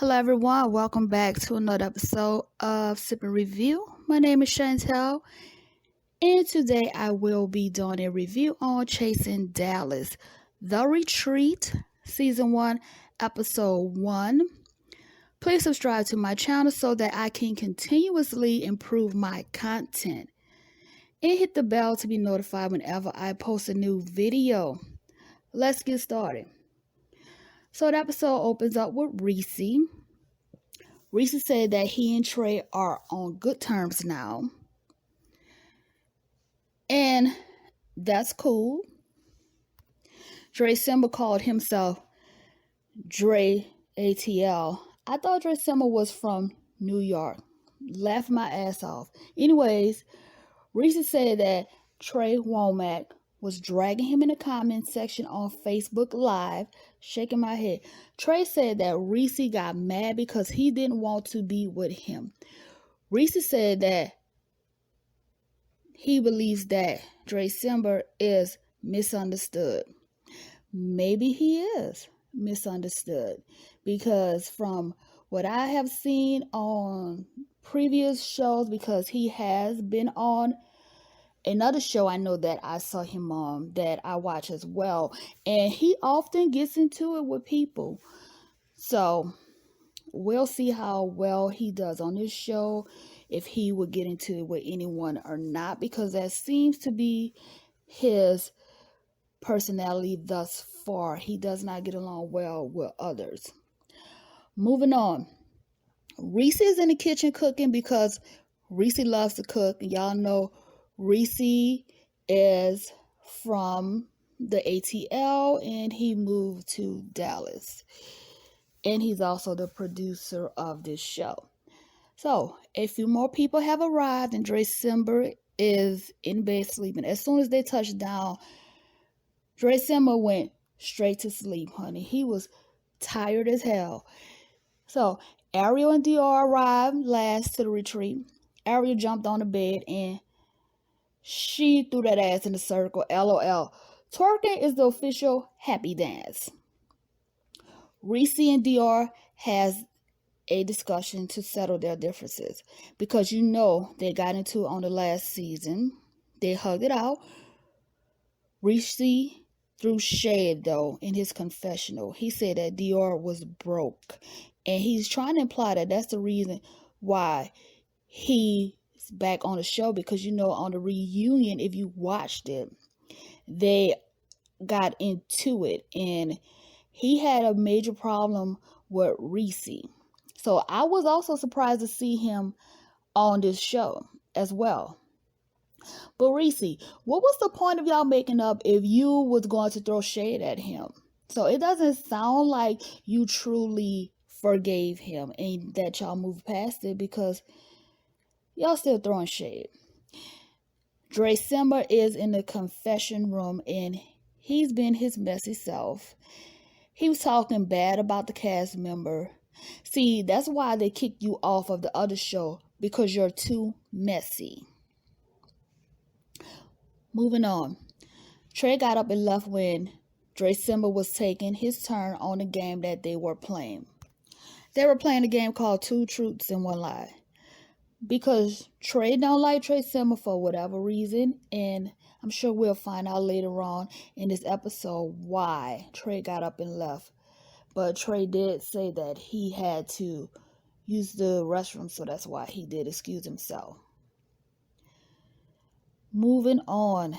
Hello, everyone. Welcome back to another episode of SipNReview. My name is Chantel, and today I will be doing a review on Chasing Dallas, The Retreat, Season 1, Episode 1. Please subscribe to my channel so that I can continuously improve my content. And hit the bell to be notified whenever I post a new video. Let's get started. So the episode opens up with Reese. Reese said that he and Trey are on good terms now. And that's cool. Dre Simba called himself Dre ATL. I thought Dre Simba was from New York. Laughed my ass off. Anyways, Reese said that Trey Womack was dragging him in the comments section on Facebook Live, shaking my head. Trey said that Reese got mad because he didn't want to be with him. Reese said that he believes that Dre Simba is misunderstood. Maybe he is misunderstood because from what I have seen on previous shows, because he has been on another show I know that I saw him on that I watch as well, and he often gets into it with people. So we'll see how well he does on this show, if he would get into it with anyone or not, because that seems to be his personality thus far. He does not get along well with others. Moving on. Reese is in the kitchen cooking because Reese loves to cook. Y'all know Reese is from the ATL and he moved to Dallas. And he's also the producer of this show. So, a few more people have arrived and Dre Simba is in bed sleeping. As soon as they touched down, Dre Simba went straight to sleep, honey. He was tired as hell. So, Ariel and Dior arrived last to the retreat. Ariel jumped on the bed and she threw that ass in the circle. LOL. Twerking is the official happy dance. Reese and Dior has a discussion to settle their differences because you know they got into it on the last season. They hugged it out. Reese threw shade though in his confessional. He said that Dior was broke, and he's trying to imply that that's the reason why he's back on the show, because you know on the reunion, if you watched it, they got into it and he had a major problem with Reese. So I was also surprised to see him on this show as well. But Reese, what was the point of y'all making up if you was going to throw shade at him? So it doesn't sound like you truly forgave him and that y'all moved past it, because y'all still throwing shade. Dre Simba is in the confession room and he's been his messy self. He was talking bad about the cast member. See, that's why they kicked you off of the other show, because you're too messy. Moving on. Trey got up and left when Dre Simba was taking his turn on the game that they were playing. They were playing a game called Two Truths and One Lie, because Trey don't like Dre Simba for whatever reason, and I'm sure we'll find out later on in this episode why Trey got up and left. But Trey did say that he had to use the restroom, so that's why he did excuse himself. Moving on.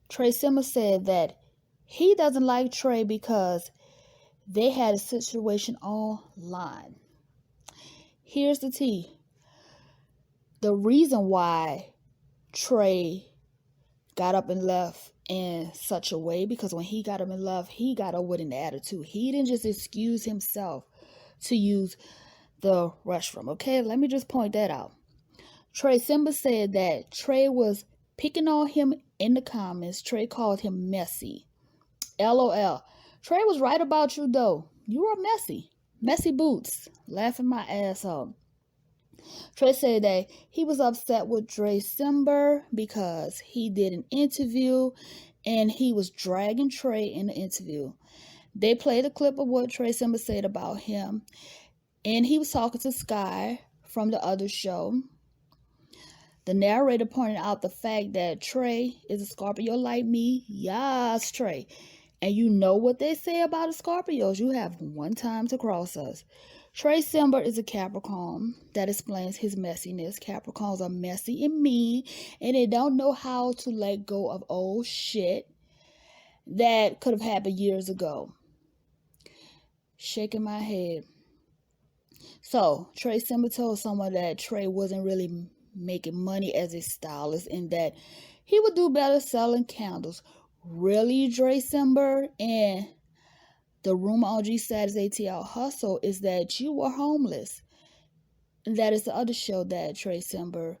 Dre Simba said that he doesn't like Trey because they had a situation online. Here's the tea. The reason why Trey got up and left in such a way, because when he got up and left, he got up with an attitude. He didn't just excuse himself to use the restroom. Okay, let me just point that out. Dre Simba said that Trey was picking on him in the comments. Trey called him messy. LOL. Trey was right about you though. You are messy. Messy boots. Laughing my ass off. Trey said that he was upset with Dre Simba because he did an interview and he was dragging Trey in the interview. They played a clip of what Trey Simba said about him. And he was talking to Sky from the other show. The narrator pointed out the fact that Trey is a Scorpio like me. Yes, Trey. And you know what they say about the Scorpios. You have one time to cross us. Trey Simber is a Capricorn. That explains his messiness. Capricorns are messy and mean, and they don't know how to let go of old shit that could have happened years ago. Shaking my head. So, Trey Simber told someone that Trey wasn't really making money as a stylist and that he would do better selling candles. Really, Trey Simber? And the rumor on G Status ATL Hustle is that you were homeless. And that is the other show that Trey Simber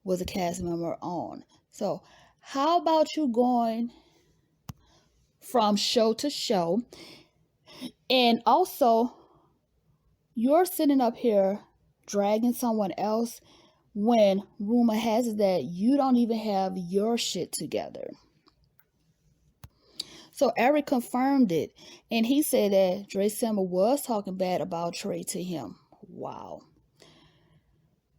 was a cast member on. So, how about you going from show to show? And also, you're sitting up here dragging someone else when rumor has it that you don't even have your shit together. So Eric confirmed it, and he said that Trey Simber was talking bad about Trey to him. Wow.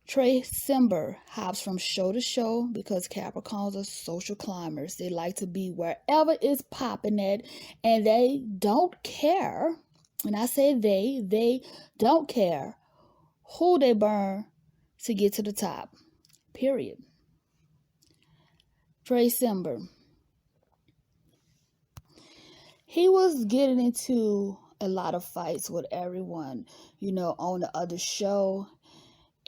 Trey Simber hops from show to show because Capricorns are social climbers. They like to be wherever it's popping at, and they don't care. And I say they don't care who they burn to get to the top. Period. Trey Simber. He was getting into a lot of fights with everyone, on the other show.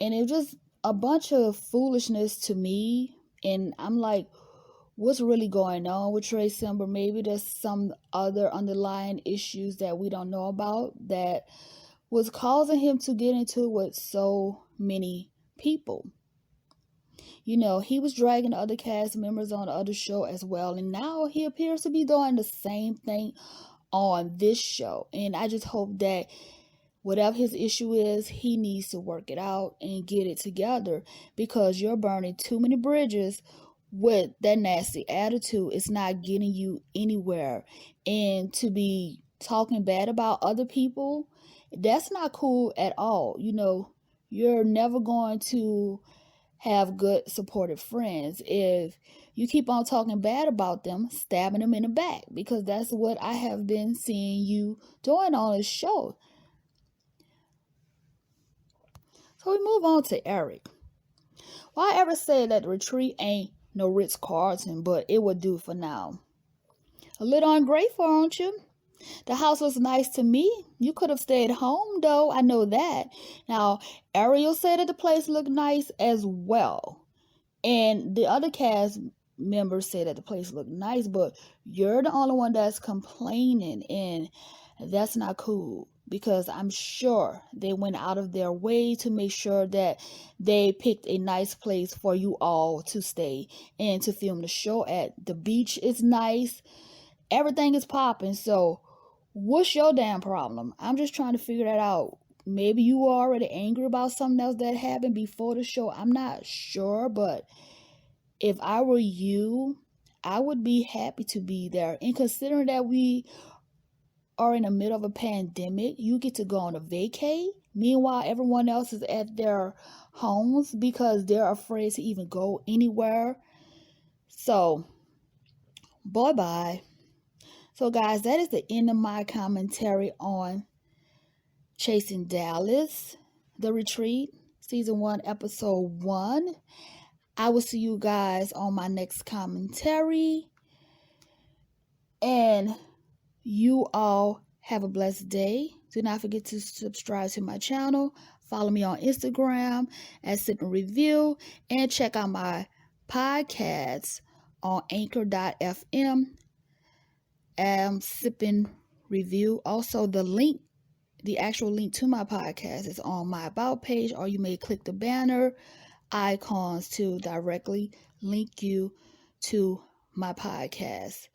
And it was just a bunch of foolishness to me. And I'm like, what's really going on with Trey Simber? Maybe there's some other underlying issues that we don't know about that was causing him to get into it with so many people. He was dragging the other cast members on the other show as well. And now he appears to be doing the same thing on this show. And I just hope that whatever his issue is, he needs to work it out and get it together, because you're burning too many bridges with that nasty attitude. It's not getting you anywhere. And to be talking bad about other people, that's not cool at all. You're never going to have good supportive friends if you keep on talking bad about them, stabbing them in the back, because that's what I have been seeing you doing on this show. So we move on to Eric. Why Eric said that the retreat ain't no Ritz-Carlton, but it would do for now. A little ungrateful, aren't you? The house was nice to me. You could have stayed home, though. I know that. Now, Ariel said that the place looked nice as well. And the other cast members said that the place looked nice, but you're the only one that's complaining, and that's not cool, because I'm sure they went out of their way to make sure that they picked a nice place for you all to stay and to film the show at. The beach is nice. Everything is popping. So what's your damn problem? I'm just trying to figure that out. Maybe you were already angry about something else that happened before the show. I'm not sure, but if I were you, I would be happy to be there. And considering that we are in the middle of a pandemic, you get to go on a vacay. Meanwhile, everyone else is at their homes because they're afraid to even go anywhere. So, bye-bye. So, guys, that is the end of my commentary on Chasing Dallas, The Retreat, Season 1, Episode 1. I will see you guys on my next commentary. And you all have a blessed day. Do not forget to subscribe to my channel. Follow me on Instagram at SipNReview. And check out my podcasts on Anchor.fm. SipNReview. Also, the actual link to my podcast is on my About page, or you may click the banner icons to directly link you to my podcast.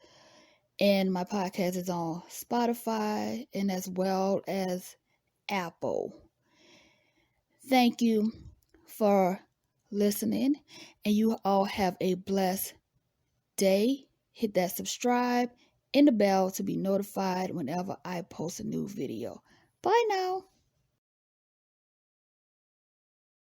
And my podcast is on Spotify and as well as Apple. Thank you for listening, and you all have a blessed day. Hit that subscribe and the bell to be notified whenever I post a new video. Bye now.